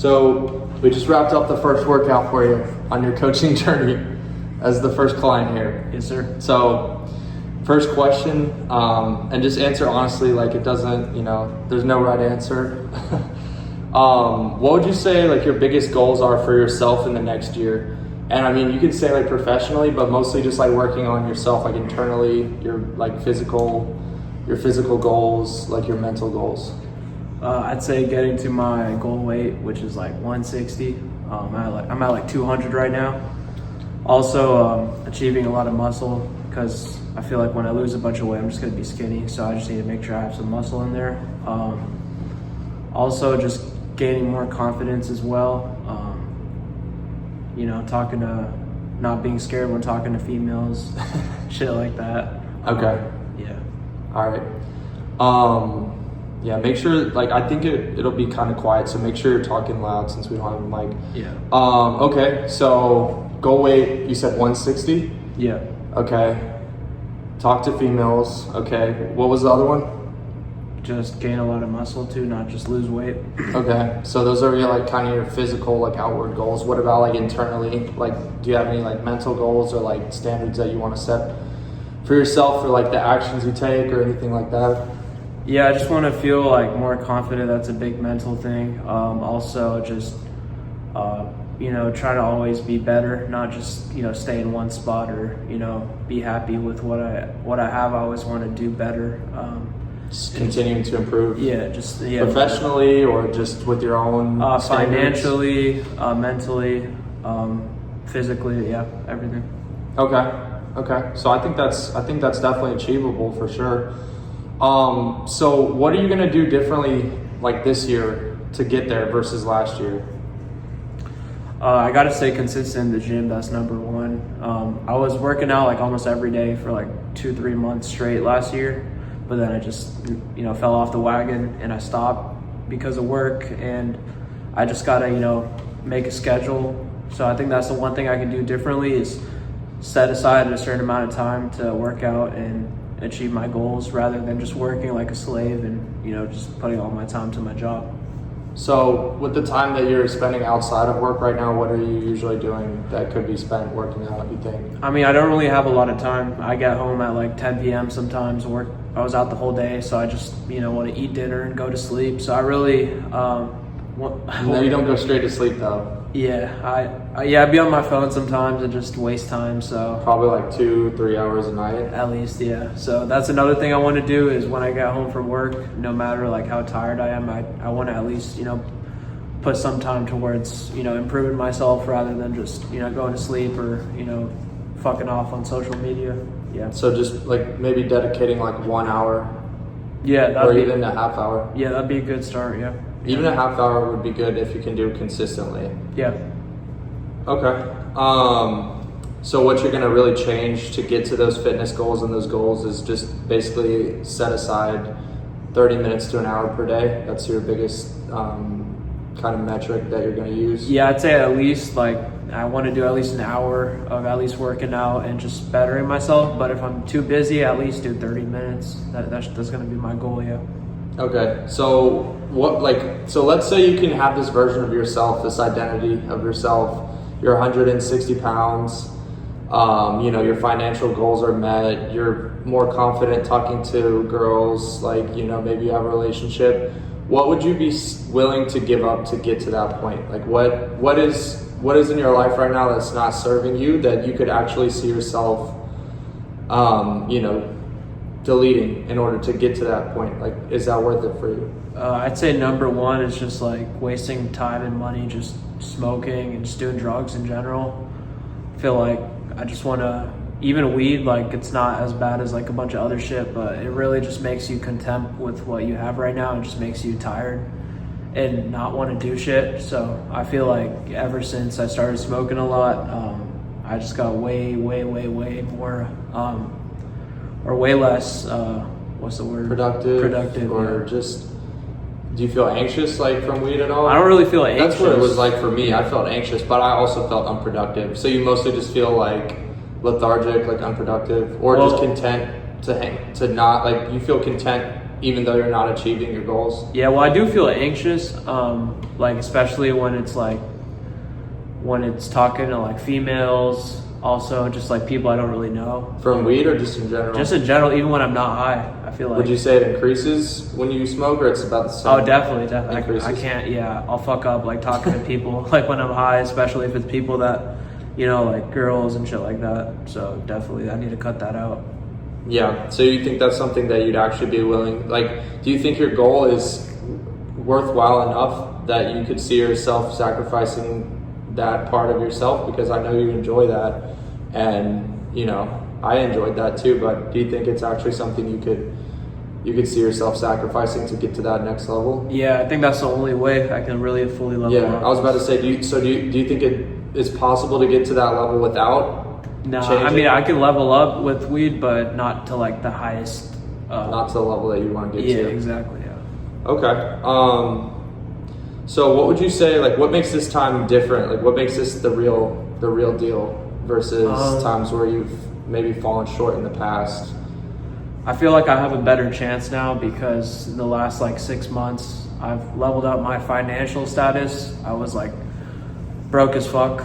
So we just wrapped up the first workout for you on your coaching journey as the first client here. Yes, sir. So first question, and just answer honestly, like it doesn't, there's no right answer. What would you say like your biggest goals are for yourself in the next year? And I mean, you can say like professionally, but mostly just like working on yourself, like internally, your like physical goals, like your mental goals. I'd say getting to my goal weight, which is like 160. I'm at like 200 right now. Also, achieving a lot of muscle, because I feel like when I lose a bunch of weight, I'm just gonna be skinny. So I just need to make sure I have some muscle in there. Also, just gaining more confidence as well. Not being scared when talking to females, shit like that. Okay. Yeah. All right. Yeah, make sure, like, I think it'll be kind of quiet, so make sure you're talking loud since we don't have a mic. Yeah. Okay, so goal weight, you said 160? Yeah. Okay. Talk to females. Okay. What was the other one? Just gain a lot of muscle too, not just lose weight. Okay. So those are your, like, kind of your physical, like, outward goals. What about, like, internally? Like, do you have any, like, mental goals or, like, standards that you want to set for yourself for, like, the actions you take or anything like that? Yeah, I just want to feel like more confident. That's a big mental thing. Also, just try to always be better, not just stay in one spot or be happy with what I have. I always want to do better. Just continuing to improve. Yeah, professionally or just with your own financially, mentally, physically, yeah, everything. Okay. So I think that's definitely achievable for sure. So what are you gonna do differently like this year to get there versus last year? I gotta stay consistent in the gym. That's number one. I was working out like almost every day for like 2-3 months straight last year, but then I just fell off the wagon and I stopped because of work, and I just gotta make a schedule. So I think that's the one thing I can do differently is set aside a certain amount of time to work out and achieve my goals rather than just working like a slave and just putting all my time to my job. So with the time that you're spending outside of work right now, what are you usually doing that could be spent working out, you think? I mean, I don't really have a lot of time. I get home at like 10 p.m. sometimes. I was out the whole day, so I just want to eat dinner and go to sleep. So I really no, you don't go straight to sleep though. Yeah, I'd be on my phone sometimes and just waste time. So probably like 2-3 hours a night at least. Yeah. So that's another thing I want to do is when I get home from work, no matter like how tired I am, I want to at least put some time towards improving myself rather than just going to sleep or fucking off on social media. Yeah. So just like maybe dedicating like 1 hour. Yeah. Or even a half hour. Yeah, that'd be a good start. Yeah. Even a half hour would be good if you can do it consistently. Yeah. Okay. So what you're gonna really change to get to those fitness goals and those goals is just basically set aside 30 minutes to an hour per day. That's your biggest kind of metric that you're gonna use. Yeah, I'd say at least I want to do at least an hour of at least working out and just bettering myself. But if I'm too busy, at least do 30 minutes. That's gonna be my goal. Yeah. Okay, so so let's say you can have this version of yourself, this identity of yourself. You're 160 pounds. Your financial goals are met. You're more confident talking to girls. Maybe you have a relationship. What would you be willing to give up to get to that point? Like, what is in your life right now that's not serving you that you could actually see yourself, deleting in order to get to that point? Like, is that worth it for you? I'd say number one is just like wasting time and money just smoking and just doing drugs in general. I feel like I just want to, even weed, like it's not as bad as like a bunch of other shit, but it really just makes you content with what you have right now and just makes you tired and not want to do shit. So I feel like ever since I started smoking a lot, I just got way more or way less, what's the word? Productive. Or yeah. Just, do you feel anxious from weed at all? I don't really feel anxious. That's what it was like for me. I felt anxious, but I also felt unproductive. So you mostly just feel like lethargic, like unproductive, or just content to not, you feel content even though you're not achieving your goals? Yeah, well, I do feel anxious, like especially when it's talking to like females, also just like people I don't really know. From weed or just in general? Just in general, even when I'm not high, I feel like. Would you say it increases when you smoke, or it's about the same? Oh, definitely. I Increases? can't. Yeah, I'll fuck up like talking to people like when I'm high, especially if it's people that, like girls and shit like that. So definitely, I need to cut that out. Yeah. So you think that's something that you'd actually be willing? Like, do you think your goal is worthwhile enough that you could see yourself sacrificing that part of yourself? Because I know you enjoy that, and I enjoyed that too. But do you think it's actually something you could see yourself sacrificing to get to that next level? Yeah, I think that's the only way I can really fully level up. I was about to say, do you think it is possible to get to that level without? No, changing? I mean I can level up with weed, but not to like the highest. Not to the level that you want to get Yeah, to. exactly. Yeah. Okay. So what would you say, like, what makes this time different? Like, what makes this the real deal versus times where you've maybe fallen short in the past? I feel like I have a better chance now because in the last like 6 months, I've leveled up my financial status. I was like broke as fuck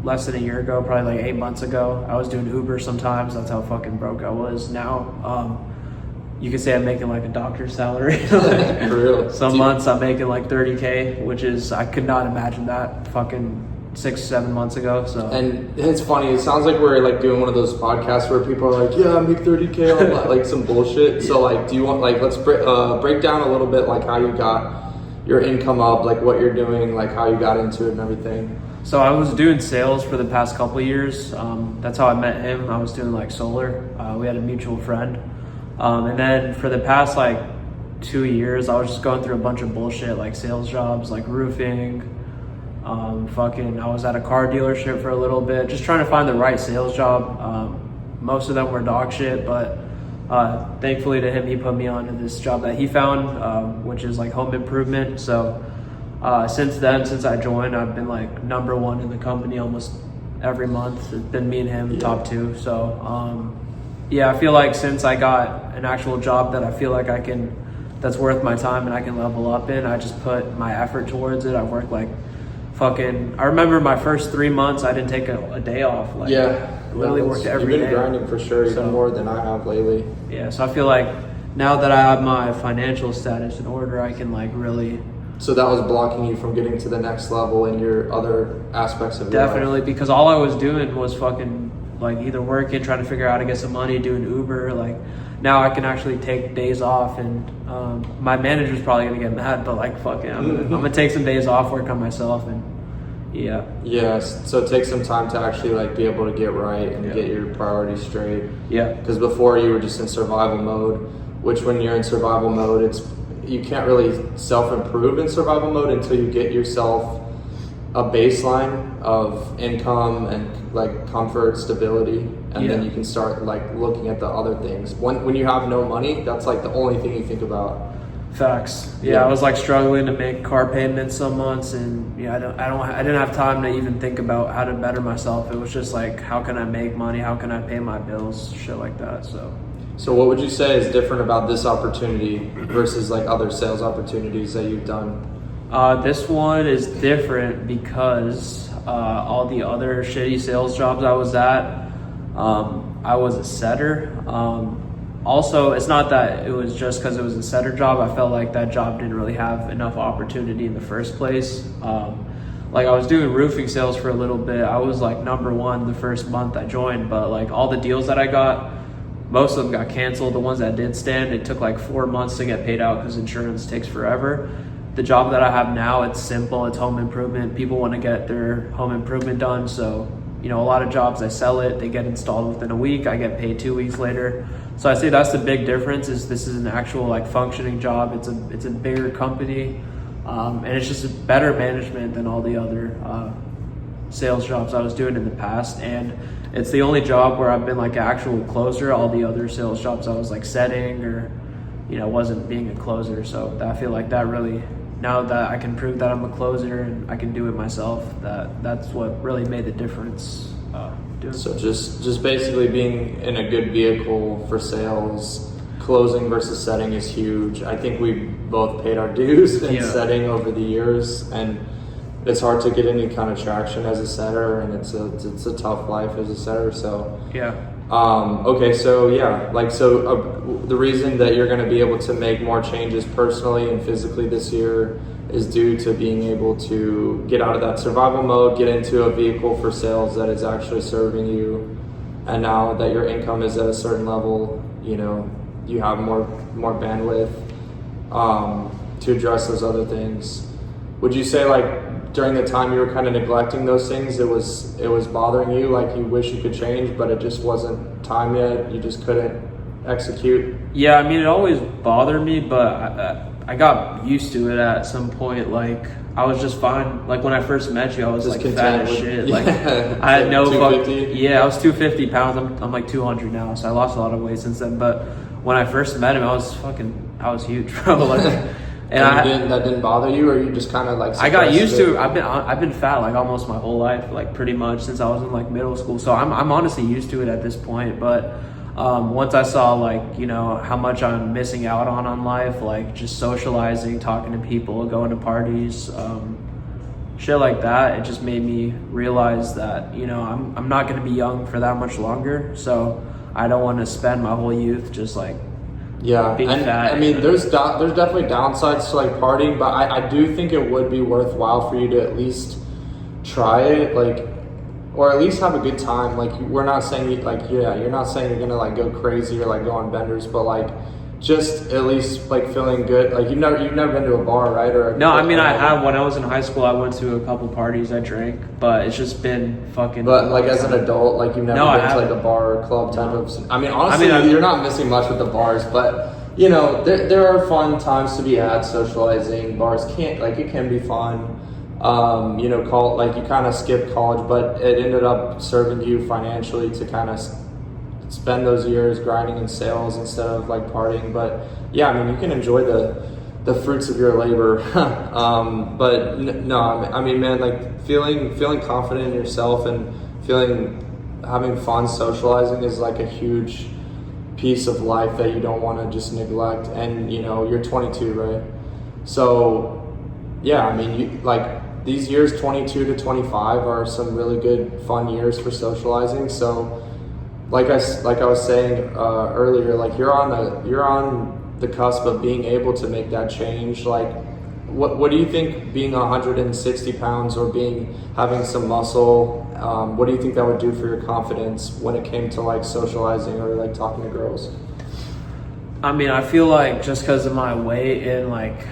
less than a year ago, probably like 8 months ago. I was doing Uber sometimes. That's how fucking broke I was. Now, you could say I'm making like a doctor's salary. For real? Some months I'm making like 30K, which is, I could not imagine that fucking 6-7 months ago. So. And it's funny, it sounds like we're like doing one of those podcasts where people are like, yeah, I make 30K on that, like some bullshit. So like, do you want, like, let's break down a little bit like how you got your income up, like what you're doing, like how you got into it and everything. So I was doing sales for the past couple of years. That's how I met him. I was doing like solar. We had a mutual friend. And then for the past like 2 years, I was just going through a bunch of bullshit, like sales jobs, like roofing. I was at a car dealership for a little bit, just trying to find the right sales job. Most of them were dog shit, but thankfully to him, he put me onto this job that he found, which is like home improvement. So since I joined, I've been like number one in the company almost every month. It's been me and him, top two. So I feel like since I got an actual job that I feel like that's worth my time and I can level up in, I just put my effort towards it. I've worked like I remember my first 3 months, I didn't take a day off. Like, literally worked every day. You've been grinding for sure, even more than I have lately. Yeah, so I feel like now that I have my financial status in order, I can like really. So that was blocking you from getting to the next level in your other aspects of your life? Definitely, because all I was doing was fucking like either working, trying to figure out how to get some money, doing Uber. Like now I can actually take days off, and my manager's probably gonna get mad, but like fucking, I'm gonna take some days off, work on myself, and yeah. Yes. So take some time to actually like be able to get right and get your priorities straight. Yeah. Because before you were just in survival mode, which when you're in survival mode, you can't really self-improve in survival mode until you get yourself a baseline of income and like comfort, stability, and then you can start like looking at the other things. When you have no money, that's like the only thing you think about. Facts. Yeah, I was like struggling to make car payments some months, and I didn't have time to even think about how to better myself. It was just like, how can I make money? How can I pay my bills? Shit like that. So what would you say is different about this opportunity versus like other sales opportunities that you've done? This one is different because all the other shitty sales jobs I was at, I was a setter. Also, it's not that it was just because it was a setter job. I felt like that job didn't really have enough opportunity in the first place. Like I was doing roofing sales for a little bit. I was like number one the first month I joined, but like all the deals that I got, most of them got canceled. The ones that did stand, it took like 4 months to get paid out because insurance takes forever. The job that I have now, it's simple. It's home improvement. People want to get their home improvement done. So, a lot of jobs, I sell it, they get installed within a week. I get paid 2 weeks later. So I say that's the big difference. Is this is an actual like functioning job. It's a bigger company, and it's just a better management than all the other sales jobs I was doing in the past. And it's the only job where I've been like an actual closer. All the other sales jobs I was like setting or, wasn't being a closer. So I feel like that really, now that I can prove that I'm a closer and I can do it myself, that's what really made the difference. So just basically being in a good vehicle for sales, closing versus setting is huge. I think we both paid our dues in setting over the years, and it's hard to get any kind of traction as a setter, and it's a tough life as a setter. So Yeah. okay, so yeah, like the reason that you're going to be able to make more changes personally and physically this year is due to being able to get out of that survival mode, get into a vehicle for sales that is actually serving you, and now that your income is at a certain level, you know, you have more bandwidth to address those other things. Would you say, like, during the time you were kind of neglecting those things, it was bothering you, like you wish you could change, but it just wasn't time yet, you just couldn't execute? Yeah, I mean, it always bothered me, but I got used to it at some point. Like, I was just fine. Like, when I first met you, I was Just like fat as with- shit. yeah. Like, I had no fuck. 250? Yeah, I was 250 pounds. I'm like 200 now, so I lost a lot of weight since then. But when I first met him, I was huge, bro. Like, and that didn't bother you, or you just kind of like I got used suppressed to it. I've been fat like almost my whole life, like pretty much since I was in like middle school. So I'm honestly used to it at this point. But once I saw, like, you know, how much I'm missing out on life, like just socializing, talking to people, going to parties, shit like that, it just made me realize that, you know, I'm not going to be young for that much longer. So I don't want to spend my whole youth just like Yeah, being and fat. I mean, there's definitely downsides to like partying, but I do think it would be worthwhile for you to at least try it, like, or at least have a good time. Like, we're not saying like, yeah, you're not saying you're gonna like go crazy or like go on benders, but like just at least like feeling good. Like, you've never been to a bar, right? Or No, I mean, I have. When I was in high school, I went to a couple parties, I drank, but it's just been fucking. But like as an adult, like you've never No, I been to like haven't. a bar or club type No. of. I mean, honestly, you're not missing much with the bars, but you know, there are fun times to be had socializing. Bars it can be fun. You know, like you kind of skipped college, but it ended up serving you financially to kind of spend those years grinding in sales instead of like partying. But yeah, I mean, you can enjoy the fruits of your labor. But no, I mean, man, like feeling confident in yourself and having fun socializing is like a huge piece of life that you don't want to just neglect. And you know, you're 22, right? So yeah, I mean, you like these years 22 to 25 are some really good fun years for socializing. So like I was saying earlier, like you're on the cusp of being able to make that change. Like, what do you think being 160 pounds or having some muscle, what do you think that would do for your confidence when it came to like socializing or like talking to girls? I mean, I feel like just because of my weight and like,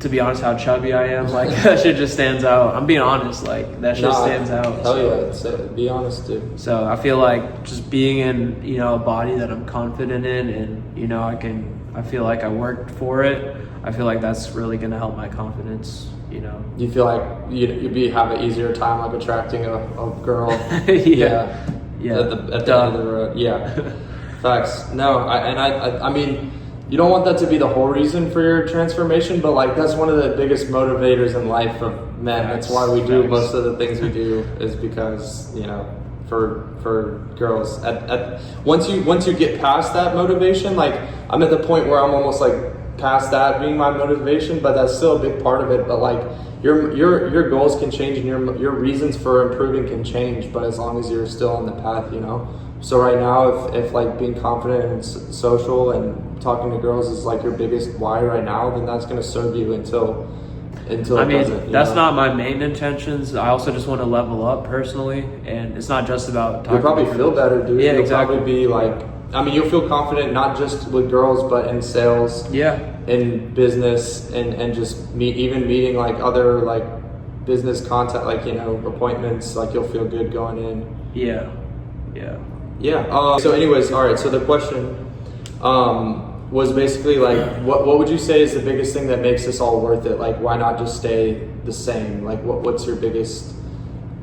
to be honest, how chubby I am, like that shit just stands out. I'm being honest, like that shit stands out. Hell yeah, be honest, dude. So I feel like just being in, you know, a body that I'm confident in, and you know, I feel like I worked for it. I feel like that's really gonna help my confidence. You know. You feel like you'd have an easier time like attracting a girl. Yeah. Yeah. At the end of the road. Yeah. Facts. No, I mean, you don't want that to be the whole reason for your transformation, but like that's one of the biggest motivators in life of men. That's why we do most of the things we do, is because, you know, for girls. Once you get past that motivation, like I'm at the point where I'm almost like past that being my motivation, but that's still a big part of it. But like your goals can change and your reasons for improving can change, but as long as you're still on the path, you know. So right now, if like being confident and social and talking to girls is like your biggest why right now, then that's going to serve you until I it mean, doesn't. that's not my main intentions. I also just want to level up personally, and it's not just about talking. You'll probably feel better, dude. Yeah, You'll exactly. probably be like, I mean, you'll feel confident not just with girls, but in sales, Yeah. in business, and just meeting like other like business contact, like, you know, appointments. Like you'll feel good going in. Yeah. Yeah. Yeah. So anyways, all right. So the question was basically like, what would you say is the biggest thing that makes this all worth it? Like, why not just stay the same? Like, what's your biggest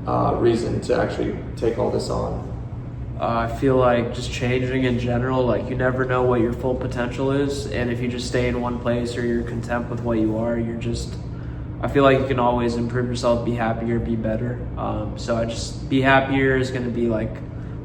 reason to actually take all this on? I feel like just changing in general, like you never know what your full potential is. And if you just stay in one place or you're content with what you are, I feel like you can always improve yourself, be happier, be better. So I just be happier is going to be like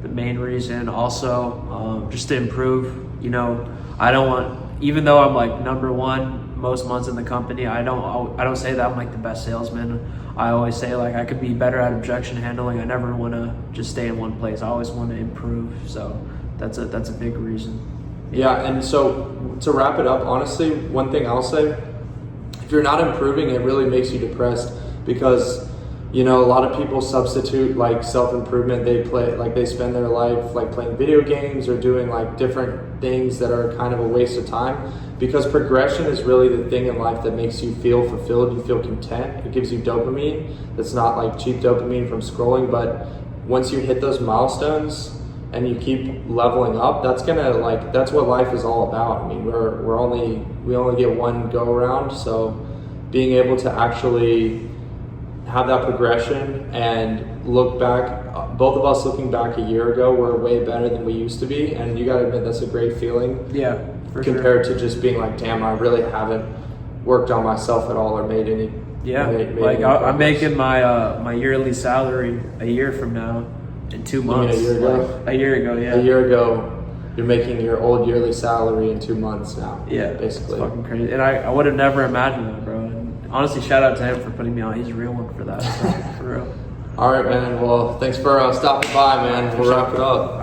the main reason. Also, just to improve, you know, I don't want, even though I'm like number one most months in the company, I don't say that I'm like the best salesman. I always say like I could be better at objection handling. I never want to just stay in one place. I always want to improve. So that's a big reason. Yeah, and so to wrap it up, honestly, one thing I'll say, if you're not improving, it really makes you depressed because, you know, a lot of people substitute like self-improvement. They spend their life like playing video games or doing like different things that are kind of a waste of time, because progression is really the thing in life that makes you feel fulfilled, you feel content. It gives you dopamine. That's not like cheap dopamine from scrolling, but once you hit those milestones and you keep leveling up, that's what life is all about. I mean, we only get one go around, so being able to actually have that progression and look back, both of us looking back a year ago, we're way better than we used to be, and you gotta admit that's a great feeling. Yeah, for compared to just being like, damn, I really haven't worked on myself at all or made any. Yeah, made like any I'm progress. making my yearly salary a year from now in 2 months. a year ago? Like, a year ago, yeah. A year ago, you're making your old yearly salary in 2 months now. Yeah, basically. It's fucking crazy. And I would have never imagined that, bro. And honestly, shout out to him for putting me on. He's a real one for that. So, for real. All right, man. Well, thanks for stopping by, man. We'll wrap it up.